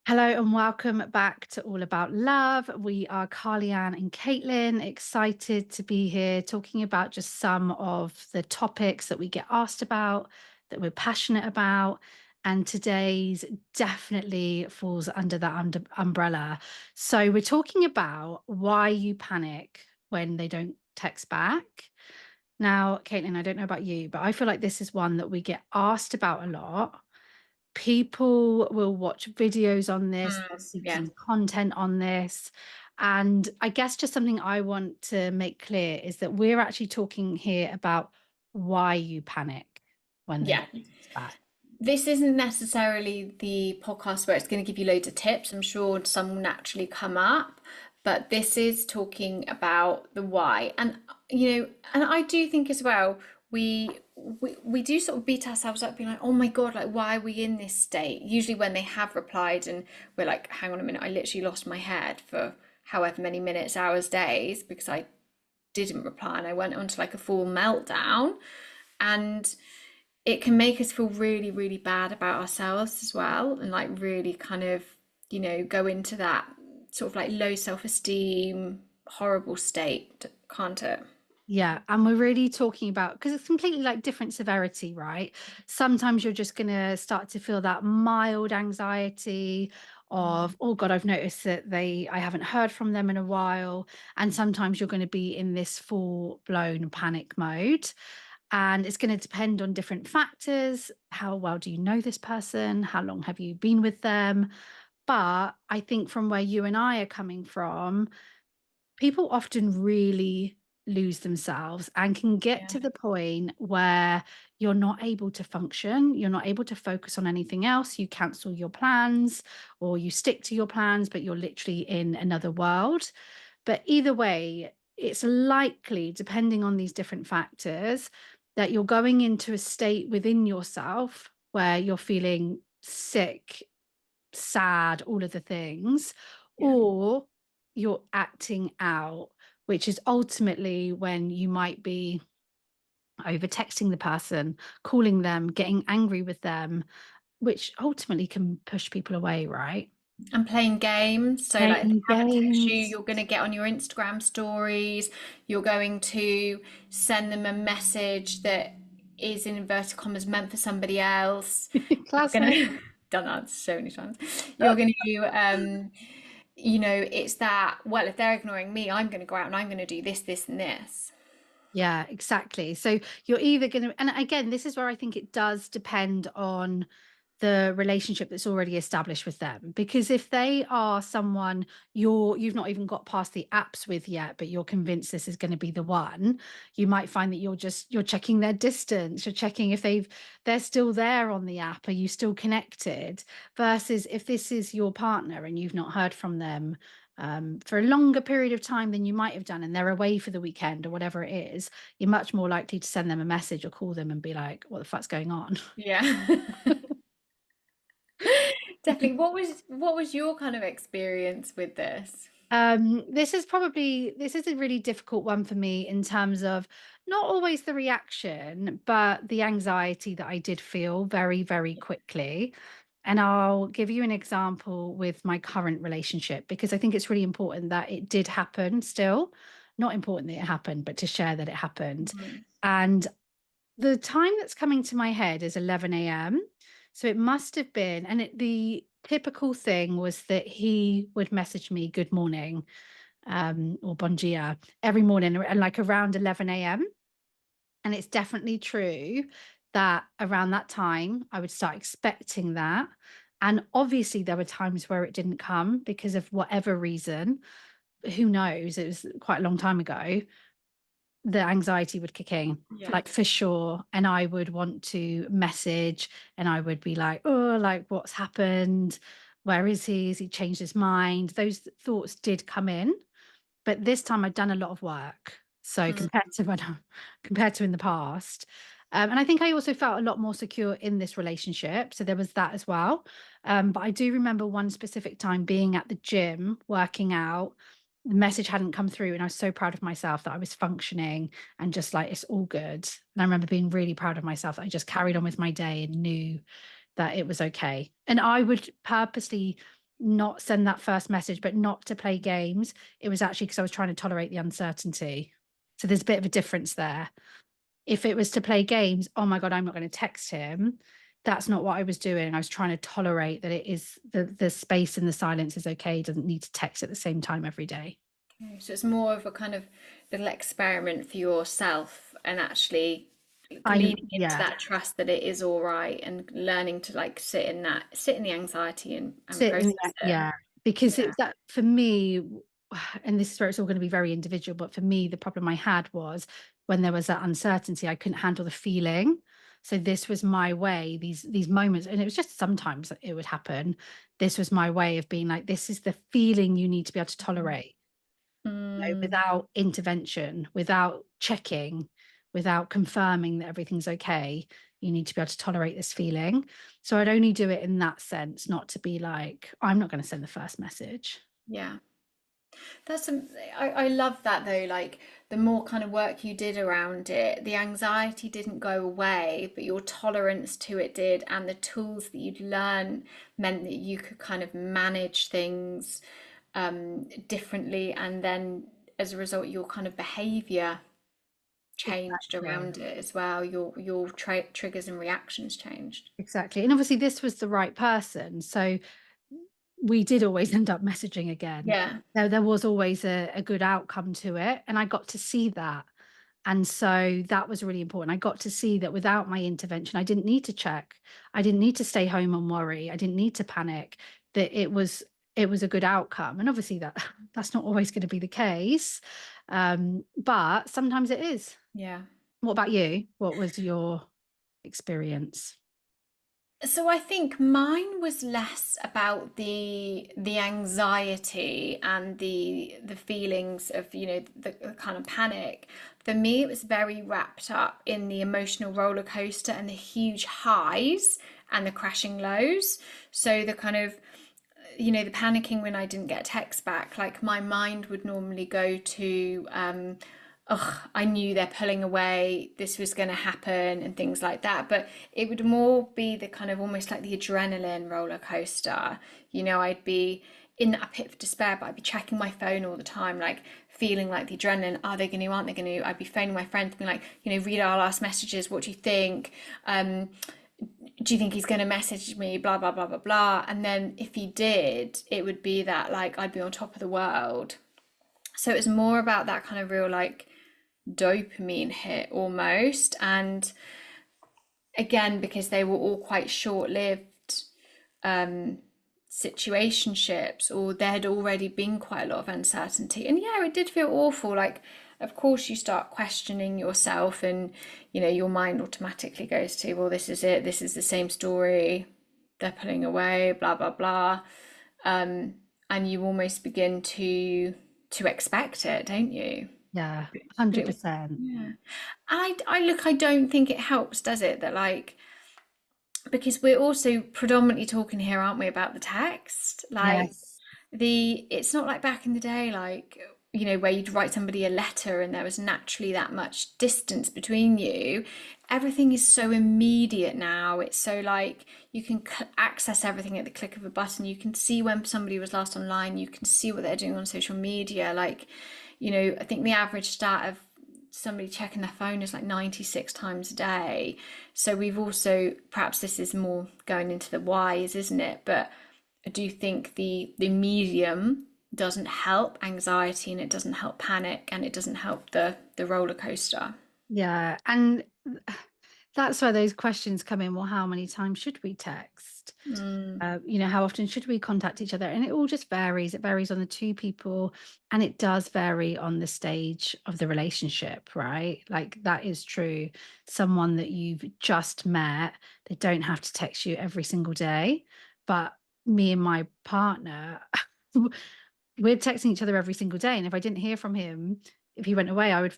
Hello and welcome back to All About Love. We are Carly Ann and Caitlin, excited to be here talking about just some of the topics that we get asked about, that we're passionate about. And today's definitely falls under that umbrella. So we're talking about why you panic when they don't text back. Now, Caitlin, I don't know about you, but I feel like this is one that we get asked about a lot. People will watch videos on this, they're Yeah. seeking content on this. And I guess just something I want to make clear is that we're actually talking here about why you panic when they Yeah. don't text back. This isn't necessarily the podcast where it's going to give you loads of tips. I'm sure some will naturally come up, but this is talking about the why. And I do think as well, we do sort of beat ourselves up being like, oh my God, like why are we in this state? Usually when they have replied and we're like, hang on a minute, I literally lost my head for however many minutes, hours, days because I didn't reply and I went onto like a full meltdown. And it can make us feel really, really bad about ourselves as well, and like really kind of, go into that sort of like low self-esteem, horrible state, can't it? Yeah, and we're really talking about because it's completely like different severity, right? Sometimes you're just going to start to feel that mild anxiety of, oh God, I've noticed that I haven't heard from them in a while. And sometimes you're going to be in this full blown panic mode. And it's going to depend on different factors. How well do you know this person? How long have you been with them? But I think from where you and I are coming from, people often really lose themselves and can get Yeah. to the point where you're not able to function, you're not able to focus on anything else, you cancel your plans or you stick to your plans, but you're literally in another world. But either way, it's likely, depending on these different factors, that you're going into a state within yourself where you're feeling sick, sad, all of the things, Yeah. or you're acting out, which is ultimately when you might be over texting the person, calling them, getting angry with them, which ultimately can push people away, right? And playing games. So like if they Playing haven't texted you, games. you're going to get on your Instagram stories, you're going to send them a message that is in inverted commas meant for somebody else. You're Classic. gonna done that so many times. You're gonna it's that, well, if they're ignoring me, I'm gonna go out and I'm gonna do this, this, and this. Yeah, exactly. So you're either going to, and again, this is where I think it does depend on the relationship that's already established with them. Because if they are someone you've not even got past the apps with yet, but you're convinced this is going to be the one, you might find that you're checking their distance, you're checking if they're still there on the app, are you still connected? Versus if this is your partner and you've not heard from them for a longer period of time than you might have done, and they're away for the weekend or whatever it is, you're much more likely to send them a message or call them and be like, what the fuck's going on? Yeah. Definitely. What was your kind of experience with this? This is a really difficult one for me in terms of not always the reaction, but the anxiety that I did feel very, very quickly. And I'll give you an example with my current relationship because I think it's really important that it did happen still. Not important that it happened, but to share that it happened. Mhm. And the time that's coming to my head is 11 a.m. So it must have been, and the typical thing was that he would message me good morning or bon dia every morning and like around 11 a.m. And it's definitely true that around that time I would start expecting that. And obviously there were times where it didn't come because of whatever reason. Who knows? It was quite a long time ago. The anxiety would kick in, Yeah. like for sure. And I would want to message and I would be like, oh, like what's happened? Where is he? Has he changed his mind? Those thoughts did come in. But this time I'd done a lot of work. So Mm. compared to in the past. And I think I also felt a lot more secure in this relationship. So there was that as well. But I do remember one specific time being at the gym, working out. The message hadn't come through, and I was so proud of myself that I was functioning and just like, it's all good. And I remember being really proud of myself that I just carried on with my day and knew that it was okay. And I would purposely not send that first message, but not to play games. It was actually because I was trying to tolerate the uncertainty. So there's a bit of a difference there. If it was to play games, oh my God, I'm not going to text him. That's not what I was doing. I was trying to tolerate that it is the space and the silence is okay. He doesn't need to text at the same time every day. Okay, so it's more of a kind of little experiment for yourself and actually leaning into Yeah, that trust that it is all right and learning to like sit in the anxiety and sit in process that, it. yeah, because Yeah. it's that for me, and this is where it's all going to be very individual, but for me, the problem I had was when there was that uncertainty, I couldn't handle the feeling. So this was my way, these moments, and it was just sometimes it would happen. This was my way of being like, this is the feeling you need to be able to tolerate, Mm, without intervention, without checking, without confirming that everything's okay. You need to be able to tolerate this feeling. So I'd only do it in that sense, not to be like, I'm not going to send the first message. yeah. That's some, I love that though, like the more kind of work you did around it, the anxiety didn't go away, but your tolerance to it did, and the tools that you'd learn meant that you could kind of manage things differently, and then as a result, your kind of behavior changed Exactly. around it as well. Your triggers and reactions changed. Exactly. And obviously this was the right person. So we did always end up messaging again. Yeah, There was always a good outcome to it. And I got to see that. And so that was really important. I got to see that without my intervention, I didn't need to check. I didn't need to stay home and worry. I didn't need to panic, that it was a good outcome. And obviously that's not always going to be the case. But sometimes it is. yeah. What about you? What was your experience? So I think mine was less about the anxiety and the feelings of, the kind of panic. For me, it was very wrapped up in the emotional roller coaster and the huge highs and the crashing lows. So the kind of, the panicking when I didn't get a text back, like my mind would normally go to, oh, I knew they're pulling away, this was going to happen, and things like that. But it would more be the kind of almost like the adrenaline roller coaster. I'd be in that pit of despair, but I'd be checking my phone all the time, like feeling like the adrenaline, are they going to, aren't they going to? I'd be phoning my friends, being like, read our last messages, what do you think? Do you think he's going to message me, blah blah blah blah blah. And then if he did, it would be that like I'd be on top of the world. So it was more about that kind of real like dopamine hit almost. And again, because they were all quite short-lived situationships, or there had already been quite a lot of uncertainty. And yeah, it did feel awful. Like, of course, you start questioning yourself, and your mind automatically goes to, well, this is it, this is the same story, they're pulling away, blah blah blah. And you almost begin to expect it, don't you? Yeah, But it was, 100%. yeah. And I look, I don't think it helps, does it? That like, because we're also predominantly talking here, aren't we, about the text? Like Yes. it's not like back in the day, like, where you'd write somebody a letter and there was naturally that much distance between you. Everything is so immediate now. It's so like you can access everything at the click of a button. You can see when somebody was last online. You can see what they're doing on social media. Like, I think the average stat of somebody checking their phone is like 96 times a day. So we've also, perhaps this is more going into the whys, isn't it? But I do think the medium doesn't help anxiety, and it doesn't help panic, and it doesn't help the roller coaster. Yeah, and that's where those questions come in. Well, how many times should we text? Mm, How often should we contact each other? And it all just varies. It varies on the two people, and it does vary on the stage of the relationship, right? Like that is true. Someone that you've just met, they don't have to text you every single day. But me and my partner, we're texting each other every single day. And if I didn't hear from him, if he went away, I would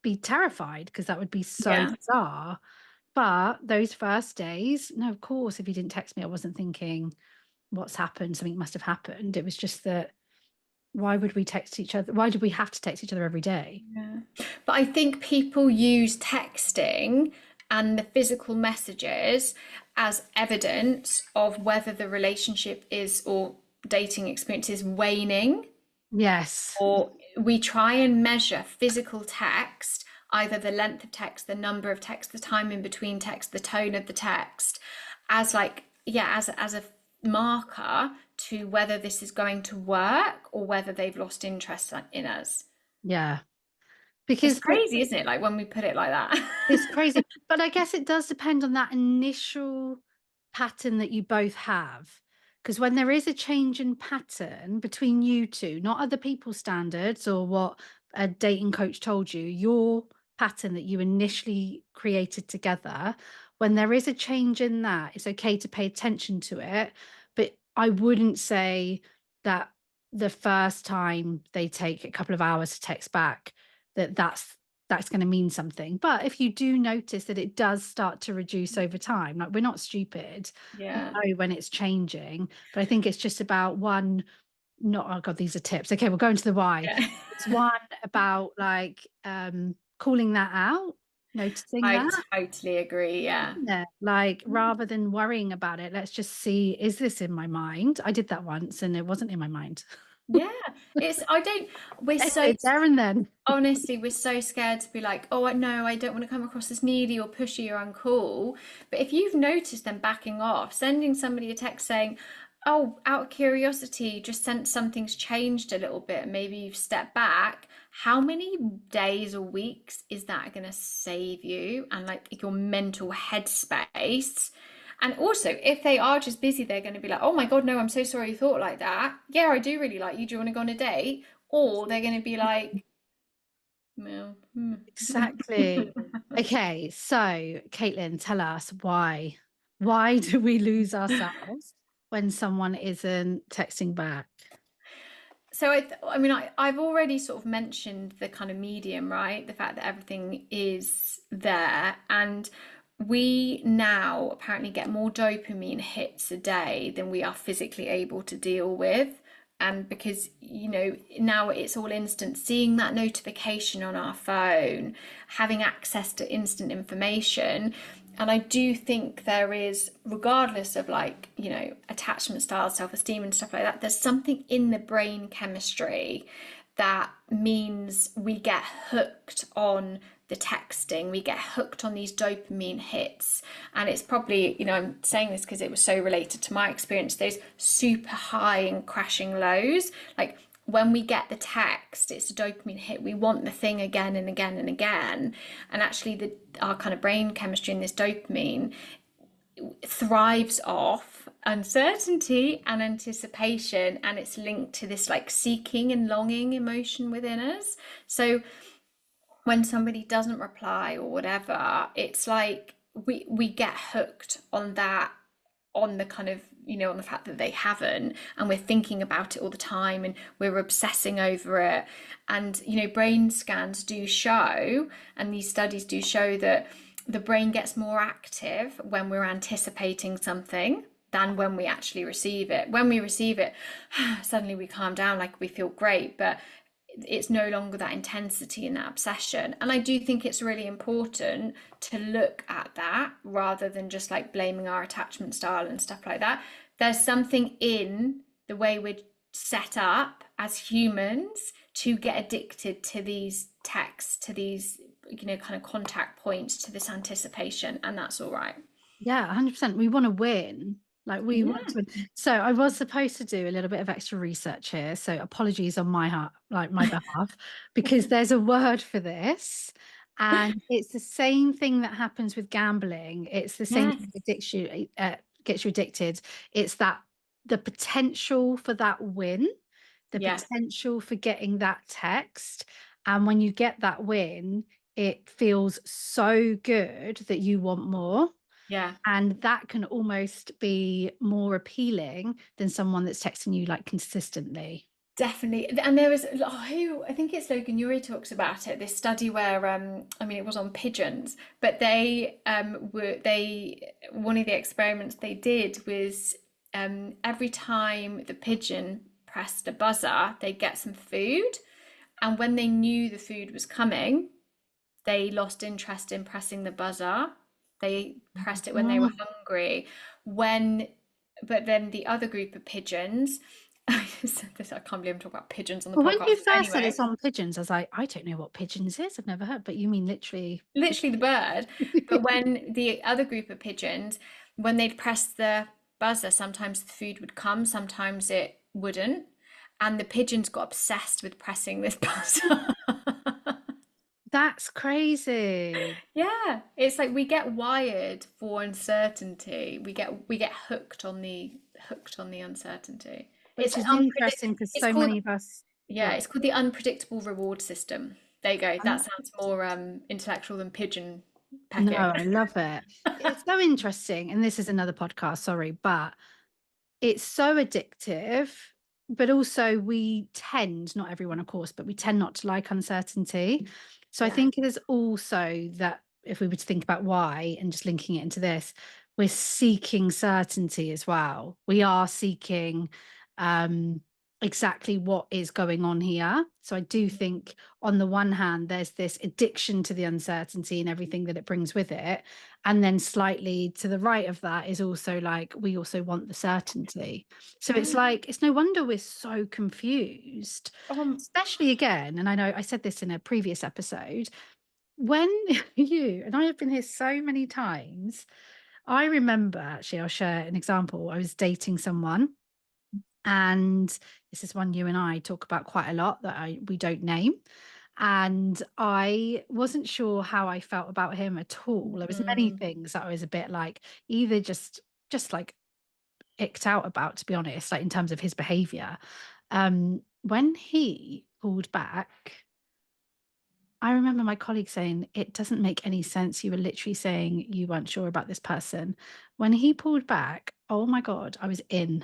be terrified because that would be so yeah. bizarre. But those first days, no, of course, if he didn't text me, I wasn't thinking, what's happened? Something must have happened. It was just that, why would we text each other? Why did we have to text each other every day? Yeah. But I think people use texting and the physical messages as evidence of whether the relationship is, or dating experience is waning, Yes. or we try and measure physical text, either the length of text, the number of text, the time in between text, the tone of the text, as like, yeah, as a marker to whether this is going to work or whether they've lost interest in us. Yeah. It's Because crazy, isn't it? Like when we put it like that. it's crazy. But I guess it does depend on that initial pattern that you both have. Because when there is a change in pattern between you two, not other people's standards or what a dating coach told you, your pattern that you initially created together, when there is a change in that, it's okay to pay attention to it. But I wouldn't say that the first time they take a couple of hours to text back, that's going to mean something. But if you do notice that it does start to reduce over time, like we're not stupid, we Yeah. know when it's changing. But I think it's just about one, not, oh God, these are tips. Okay, we'll go into the why. Yeah. It's one about like calling that out, noticing I that. totally agree. Yeah. Yeah, like rather than worrying about it, let's just see, is this in my mind? I did that once and it wasn't in my mind. Yeah. I don't, we're so, Anyway, there and then. honestly, we're so scared to be like, oh, no, I don't want to come across as needy or pushy or uncool. But if you've noticed them backing off, sending somebody a text saying, oh, out of curiosity, just sent something's changed a little bit, maybe you've stepped back, how many days or weeks is that going to save you and like your mental headspace? And also, if they are just busy, they're going to be like, oh my God, no, I'm so sorry you thought like that. Yeah, I do really like you. Do you want to go on a date? Or they're going to be like, no. Exactly. Okay, so Caitlin, tell us why. Why do we lose ourselves when someone isn't texting back? So I mean, I've already sort of mentioned the kind of medium, right? The fact that everything is there, and we now apparently get more dopamine hits a day than we are physically able to deal with. And because, now it's all instant, seeing that notification on our phone, having access to instant information. And I do think there is, regardless of like, attachment styles, self-esteem and stuff like that, there's something in the brain chemistry that means we get hooked on the texting, we get hooked on these dopamine hits. And it's probably, I'm saying this because it was so related to my experience, those super high and crashing lows. Like when we get the text, it's a dopamine hit. We want the thing again and again and again. And actually our kind of brain chemistry in this dopamine thrives off uncertainty and anticipation, and it's linked to this like seeking and longing emotion within us. So when somebody doesn't reply or whatever, it's like we get hooked on that, on the kind of, on the fact that they haven't, and we're thinking about it all the time and we're obsessing over it. And brain scans do show, and these studies do show, that the brain gets more active when we're anticipating something than when we actually receive it. When we receive it, suddenly we calm down, like we feel great, but it's no longer that intensity and that obsession. And I do think it's really important to look at that rather than just like blaming our attachment style and stuff like that. There's something in the way we're set up as humans to get addicted to these texts, to these, kind of contact points, to this anticipation, and that's all right. Yeah, 100%. We want to win. Like we want Yeah. to win. So I was supposed to do a little bit of extra research here. So apologies on my heart, like my behalf, because there's a word for this. And it's the same thing that happens with gambling. It's the same Yes. thing that gets you addicted. It's that the potential for that win, the Yeah. potential for getting that text. And when you get that win, it feels so good that you want more. Yeah. And that can almost be more appealing than someone that's texting you like consistently. Definitely. And there was, who, I think it's Logan Youre talks about it, this study where I mean it was on pigeons, but one of the experiments they did was every time the pigeon pressed a buzzer, they'd get some food. And when they knew the food was coming, they lost interest in pressing the buzzer. They pressed it when they were Oh, hungry. When, but then the other group of pigeons, I can't believe I'm talking about pigeons on the Well, when podcast. you first said Anyway, it's on pigeons, I was like, I don't know what pigeons is. I've never heard, but you mean literally. literally the bird. But when the other group of pigeons, when they'd press the buzzer, sometimes the food would come, sometimes it wouldn't. And the pigeons got obsessed with pressing this buzzer. That's crazy. Yeah, it's like we get wired for uncertainty. We get hooked on the uncertainty. It's Which like is interesting because it's so called many of us. Go yeah, on. it's called the unpredictable reward system. There you go. That Um, sounds more intellectual than pigeon No, pecking. I love it. It's so interesting. And this is another podcast, sorry, but it's so addictive, but also we tend, not everyone, of course, but we tend not to like uncertainty. So I Yeah. think it is also that if we were to think about why and just linking it into this, we're seeking certainty as well. We are seeking um, exactly what is going on here. So I do think on the one hand, there's this addiction to the uncertainty and everything that it brings with it. And then slightly to the right of that is also like, we also want the certainty. So it's Mm. like, it's no wonder we're so confused, Um, especially again. And I know I said this in a previous episode when you and I have been here so many times. I remember actually, I'll share an example. I was dating someone, and this is one you and I talk about quite a lot that we don't name. And I wasn't sure how I felt about him at all. There was many mm, things that I was a bit like either just like icked out about, to be honest, like in terms of his behavior. When he pulled back, I remember my colleague saying, "It doesn't make any sense. You were literally saying you weren't sure about this person." When he pulled back, oh my God, I was in.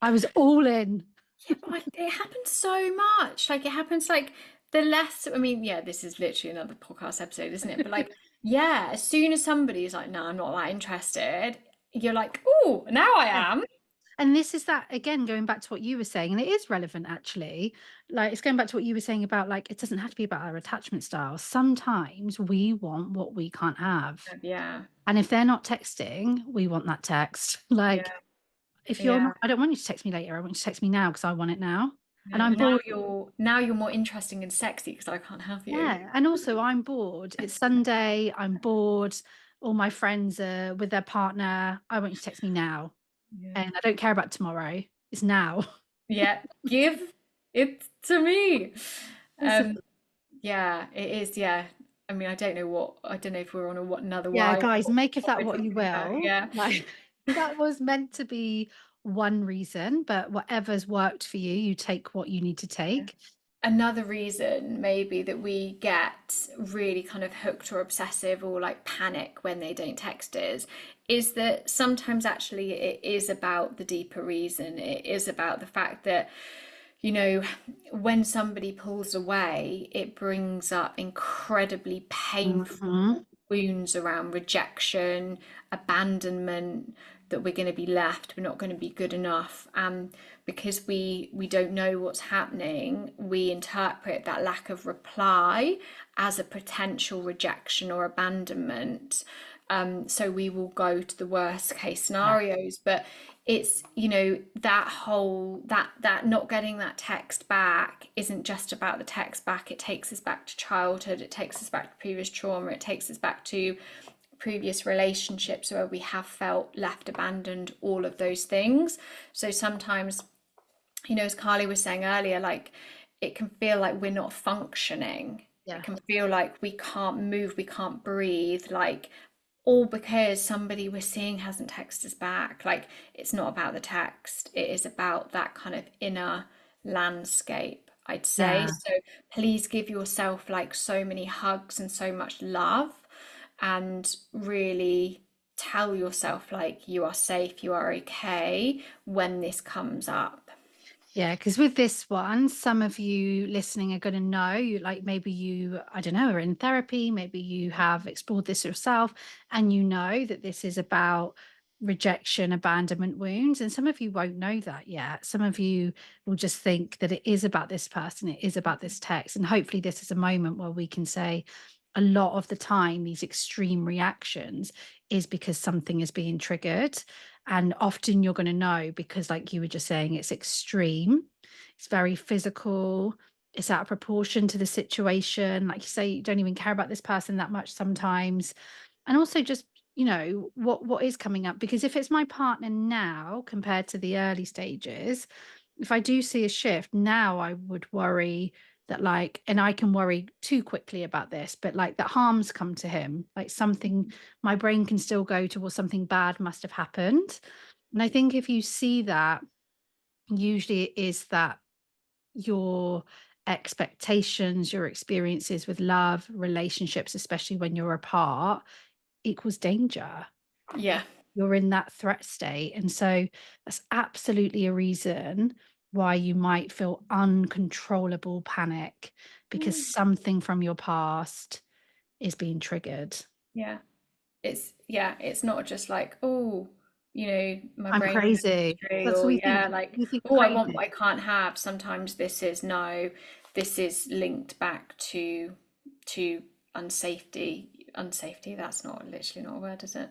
I was all in. yeah, but it happens so much. Like it happens like the less, I mean, yeah, this is literally another podcast episode, isn't it? But like, yeah, as soon as somebody's like, no, I'm not that interested, you're like, oh, now I Yeah. am. And this is that again, going back to what you were saying, and it is relevant actually. Like it's going back to what you were saying about like it doesn't have to be about our attachment styles. Sometimes we want what we can't have. Yeah, And if they're not texting, we want that text. yeah, Like if you're yeah. not, I don't want you to text me later. I want you to text me now because I want it now. And Yeah, I'm bored. now you're more interesting and sexy because I can't have you. Yeah. And also I'm bored. It's Sunday. I'm bored. All my friends are with their partner. I want you to text me now. Yeah. And I don't care about tomorrow. It's now. Yeah, give it to me. It's a Um, yeah, it is. Yeah, I mean, I don't know if we're on a what another Yeah, why. guys, make of What that we're what you talking about. will. Yeah. Like that was meant to be one reason, but whatever's worked for you, you take what you need to take. Another reason maybe that we get really kind of hooked or obsessive or like panic when they don't text is that sometimes actually it is about the deeper reason. It is about the fact that, you know, when somebody pulls away, it brings up incredibly painful Mhm. wounds around rejection, abandonment, that we're going to be left, we're not going to be good enough. And because we don't know what's happening, we interpret that lack of reply as a potential rejection or abandonment. So we will go to the worst case Yeah. scenarios. But it's, that whole that not getting that text back isn't just about the text back. It takes us back to childhood, it takes us back to previous trauma, it takes us back to previous relationships where we have felt left, abandoned, all of those things. So sometimes, as Carly was saying earlier, like it can feel like we're not functioning. It Yeah. can feel like we can't move, we can't breathe, like all because somebody we're seeing hasn't texted us back. Like it's not about the text, it is about that kind of inner landscape, I'd say. Yeah. So please give yourself like so many hugs and so much love, and really tell yourself like you are safe, you are okay when this comes up. Yeah, because with this one, some of you listening are going to know, you like maybe you, I don't know, are in therapy, maybe you have explored this yourself, and you know that this is about rejection, abandonment wounds. And some of you won't know that yet. Some of you will just think that it is about this person, it is about this text. And hopefully, this is a moment where we can say, a lot of the time, these extreme reactions is because something is being triggered. And often you're going to know because, like you were just saying, it's extreme, it's very physical, it's out of proportion to the situation. Like you say, you don't even care about this person that much sometimes. And also just, what is coming up, because if it's my partner now compared to the early stages, if I do see a shift now, I would worry that, like, and I can worry too quickly about this, but like that harm's come to him, like something, my brain can still go to, well, something bad must have happened. And I think if you see that, usually it is that your expectations, your experiences with love, relationships, especially when you're apart, equals danger. Yeah. You're in that threat state. And so that's absolutely a reason why you might feel uncontrollable panic, because Mm. something from your past is being triggered. Yeah. It's not just like, oh, my I'm brain crazy. chemistry, That's or what yeah, like, we think oh, I want what crazy. I can't have. Sometimes this is no, this is linked back to unsafety. Unsafety, that's not literally not a word, is it?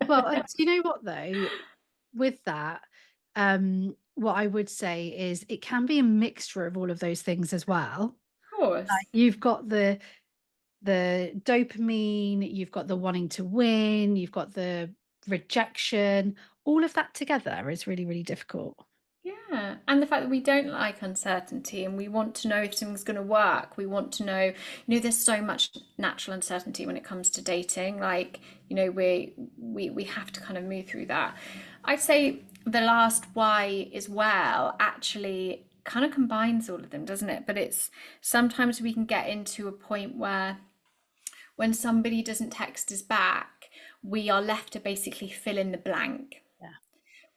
Well, do you know what though? With that, what I would say is it can be a mixture of all of those things as well. Of course. Like you've got the dopamine, you've got the wanting to win, you've got the rejection, all of that together is really, really difficult. Yeah, and the fact that we don't like uncertainty and we want to know if something's going to work. We want to know, there's so much natural uncertainty when it comes to dating. Like, we have to kind of move through that. I'd say the last why as well actually kind of combines all of them, doesn't it? But it's sometimes we can get into a point where when somebody doesn't text us back, we are left to basically fill in the blank. Yeah.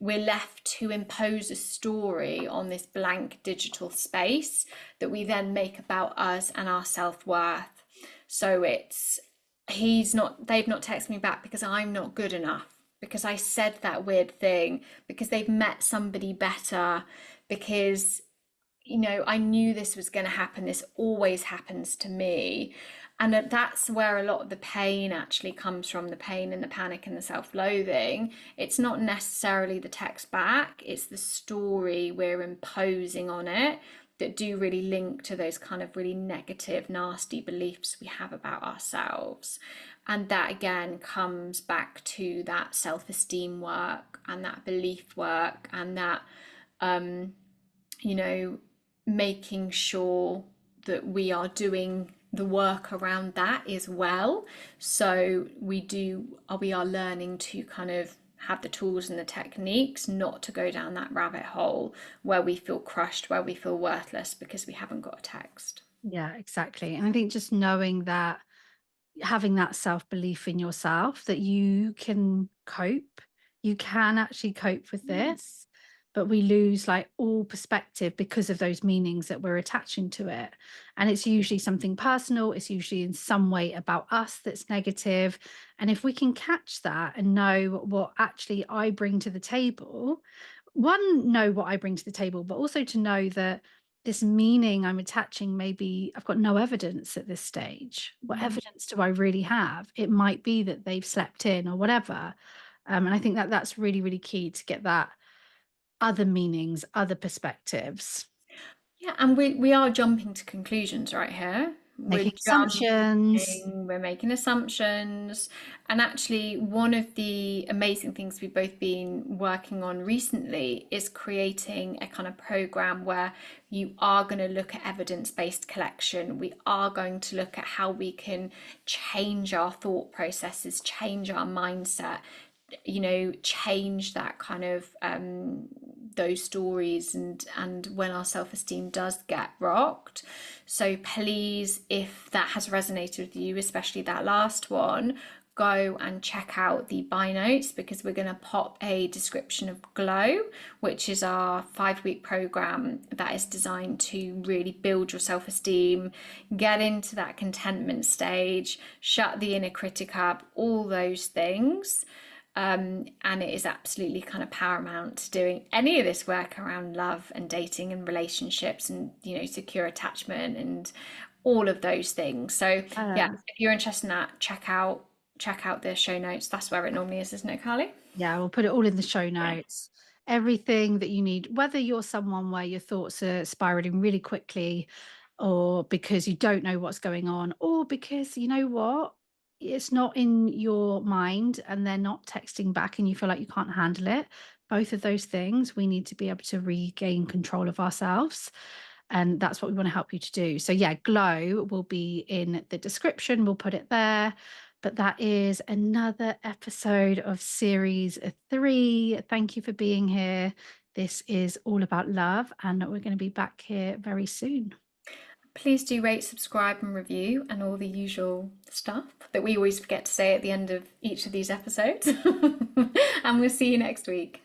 We're left to impose a story on this blank digital space that we then make about us and our self-worth. So it's, they've not texted me back because I'm not good enough, because I said that weird thing, because they've met somebody better, because I knew this was going to happen. This always happens to me. And that's where a lot of the pain actually comes from, the pain and the panic and the self-loathing. It's not necessarily the text back, it's the story we're imposing on it that do really link to those kind of really negative, nasty beliefs we have about ourselves. And that again comes back to that self-esteem work and that belief work and that, you know, making sure that we are doing the work around that as well. So we are learning to kind of have the tools and the techniques not to go down that rabbit hole where we feel crushed, where we feel worthless because we haven't got a text. Yeah, exactly. And I think just knowing that, having that self-belief in yourself that you can cope, you can actually cope with this, but we lose like all perspective because of those meanings that we're attaching to it. And it's usually something personal, it's usually in some way about us that's negative. And if we can catch that and know what actually I bring to the table, one, know what I bring to the table, but also to know that this meaning I'm attaching, maybe I've got no evidence at this stage. What Mm. evidence do I really have? It might be that they've slept in or whatever. And I think that that's really, really key to get that other meanings, other perspectives, Yeah, and we are jumping to conclusions right here. making assumptions. We're making assumptions. And actually, one of the amazing things we've both been working on recently is creating a kind of program where you are going to look at evidence-based collection. We are going to look at how we can change our thought processes, change our mindset, change that kind of those stories and when our self-esteem does get rocked. So please, if that has resonated with you, especially that last one, go and check out the buy notes, because we're going to pop a description of Glow, which is our 5-week program that is designed to really build your self-esteem, get into that contentment stage, shut the inner critic up, all those things. And it is absolutely kind of paramount to doing any of this work around love and dating and relationships and, secure attachment and all of those things. So yeah, Um, if you're interested in that, check out the show notes. That's where it normally is, isn't it, Carly? Yeah, we'll put it all in the show notes. Everything that you need, whether you're someone where your thoughts are spiraling really quickly, or because you don't know what's going on, or because you know what, it's not in your mind and they're not texting back and you feel like you can't handle it. Both of those things, we need to be able to regain control of ourselves. And that's what we want to help you to do. So, yeah, Glow will be in the description. We'll put it there. But that is another episode of series 3. Thank you for being here. This is all about love, and we're going to be back here very soon. Please do rate, subscribe, and review, and all the usual stuff that we always forget to say at the end of each of these episodes. And we'll see you next week.